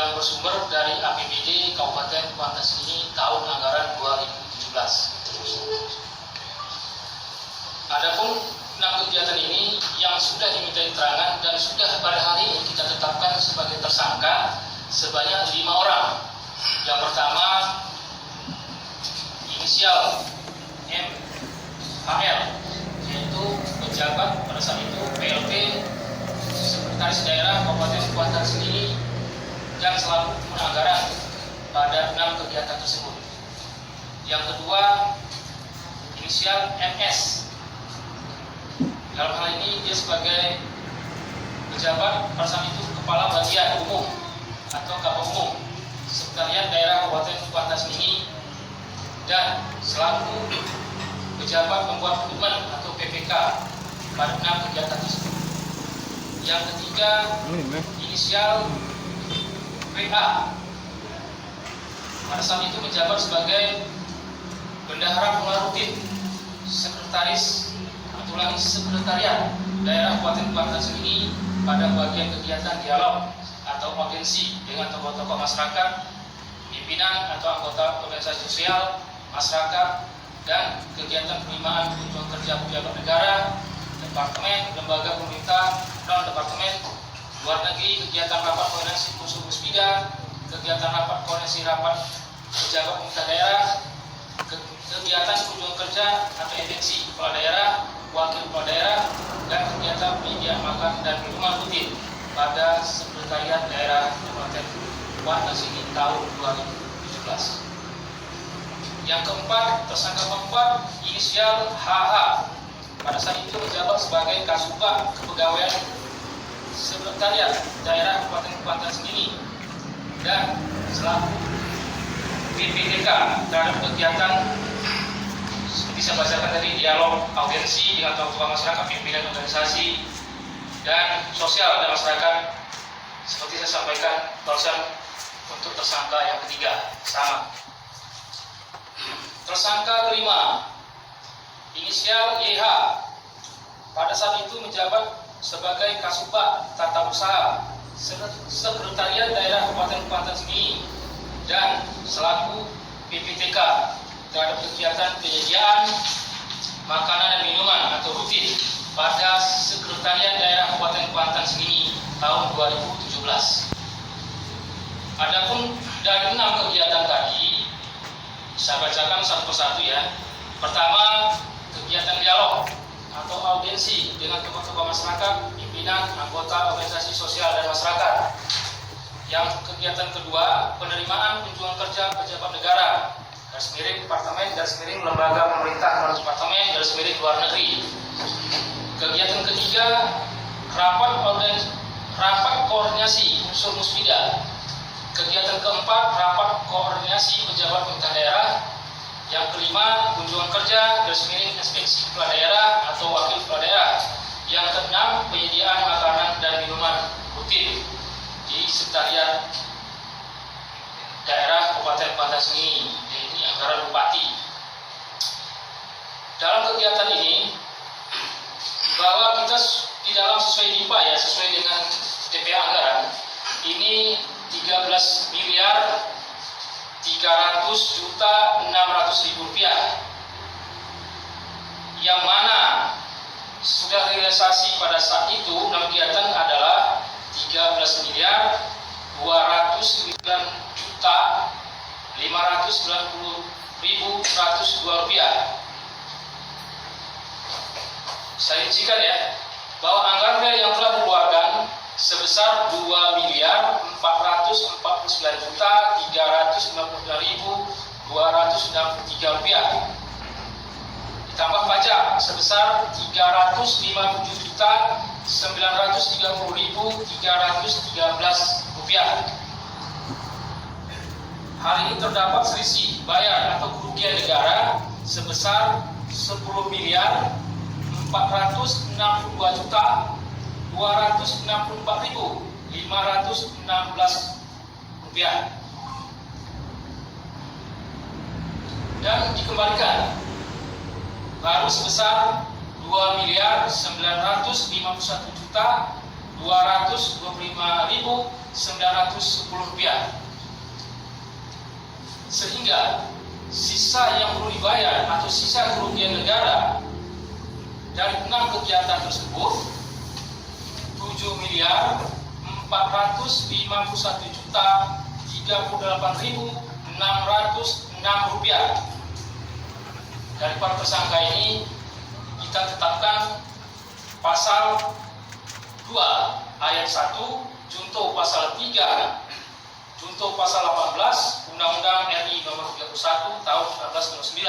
yang bersumber dari APBD Kabupaten Kuantan Sengingi tahun anggaran 2017. Adapun 6 kegiatan ini yang sudah diminta keterangan dan sudah pada hari ini kita tetapkan sebagai tersangka sebanyak 5 orang. Yang pertama inisial MHL, yaitu pejabat pada saat itu PLT Sekretaris Daerah Kabupaten Kuantan Sengingi yang selaku penganggaran pada 6 kegiatan tersebut. Yang kedua inisial MS. Dalam hal ini dia sebagai pejabat pada saat itu Kepala Bagian Umum atau Kabumum Sekretariat Daerah Kabupaten Kuantan Sengingi dan selaku pejabat pembuat komitmen atau PPK pada 6 kegiatan tersebut. Yang ketiga inisial PA, pada saat itu menjabat sebagai Bendahara Pengelola Rutin Sekretaris Sekretariat Daerah Kabupaten Kuantan Sengingi pada bagian kegiatan dialog atau audiensi dengan tokoh-tokoh masyarakat, pimpinan atau anggota organisasi sosial, masyarakat, dan kegiatan penerimaan kunjungan kerja pejabat negara, departemen, lembaga pemerintah, dan departemen luar negeri, kegiatan rapat koordinasi kursus musbida, kegiatan rapat koordinasi rapat pejabat pemerintah daerah, kegiatan kunjungan kerja atau edensi kepala daerah, wakil kepala daerah, dan kegiatan penyediaan makan dan minuman rutin pada Sekretariat Daerah Kabupaten Kuantan Sengingi tahun 2017. Yang keempat, tersangka keempat inisial HH, pada saat itu menjabat sebagai Kasubag Kepegawaian Sekretariat Daerah Kabupaten Kuantan Sengingi dan selaku PPDK terhadap kegiatan seperti saya bacakan tadi, dialog audiensi dengan tokoh masyarakat, pimpinan organisasi dan sosial dan masyarakat. Seperti saya sampaikan barusan untuk tersangka yang ketiga sama. Tersangka kelima inisial YH, pada saat itu menjabat sebagai Kasubag Tata Usaha Sekretariat Daerah Kabupaten Kuantan Sengingi dan selaku PPTK terhadap kegiatan penyediaan makanan dan minuman atau rutin pada Sekretariat Daerah Kabupaten Kuantan Sengingi tahun 2017. Adapun dari 6 kegiatan tadi saya bacakan satu persatu ya. Pertama, kegiatan dialog atau audiensi dengan tokoh-tokoh masyarakat, pimpinan, anggota organisasi sosial dan masyarakat. Yang kegiatan kedua, penerimaan kunjungan kerja pejabat negara, garis miring departemen, garis miring lembaga pemerintah melalui departemen, garis miring luar negeri. Kegiatan ketiga, rapat koordinasi unsur musbida. Kegiatan keempat, rapat koordinasi pejabat pemerintah daerah. Yang kelima, kunjungan kerja garis miring inspeksi kepala daerah atau wakil kepala daerah. Yang keenam, penyediaan makanan dan minuman rutin di Sekretariat Daerah Kabupaten Kuantan Sengingi, ini anggaran bupati. Dalam kegiatan ini bahwa kita di dalam sesuai DIPA ya, sesuai dengan DPA anggaran ini 13 miliar 300.600.000 rupiah, yang mana sudah realisasi pada saat itu 6 kegiatan adalah 13 miliar 209.590.102 rupiah. Saya rincikan ya, bahwa anggaran yang telah dikeluarkan sebesar 2.491.399.263 rupiah. Ditambah pajak sebesar 357.930.313 rupiah. Hal ini terdapat selisih bayar atau kerugian negara sebesar 10.462.264.516 rupiah dan dikembalikan baru sebesar 2.951.200.000 Rp225.910. Sehingga sisa yang perlu dibayar atau sisa kerugian negara dari 6 kegiatan tersebut Rp7.451.038.606. Dari para tersangka ini kita tetapkan pasal 2 ayat 1 junto pasal 3 junto pasal 18 Undang-Undang RI Nomor 31 Tahun 1999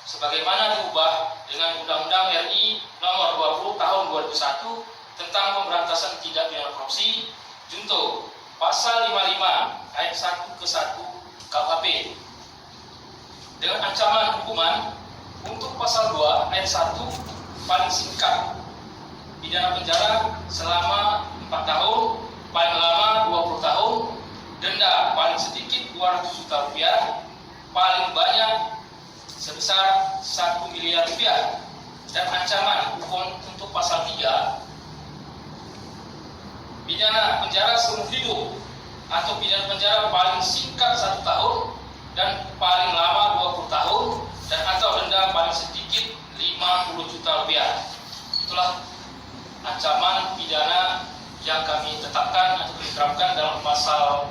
sebagaimana diubah dengan Undang-Undang RI Nomor 20 Tahun 2001 tentang pemberantasan tindak pidana korupsi junto pasal 55 ayat 1 ke 1 KUHP dengan ancaman hukuman untuk pasal 2 ayat 1 paling singkat pidana penjara selama 4 tahun, paling lama 20 tahun, denda paling sedikit Rp200 juta, paling banyak sebesar Rp1 miliar, dan ancaman hukuman untuk pasal 3 pidana penjara seumur hidup atau pidana penjara paling singkat 1 tahun dan paling lama 20 tahun dan atau denda paling sedikit Rp50 juta. Itulah ancaman pidana yang kami tetapkan atau diterapkan dalam pasal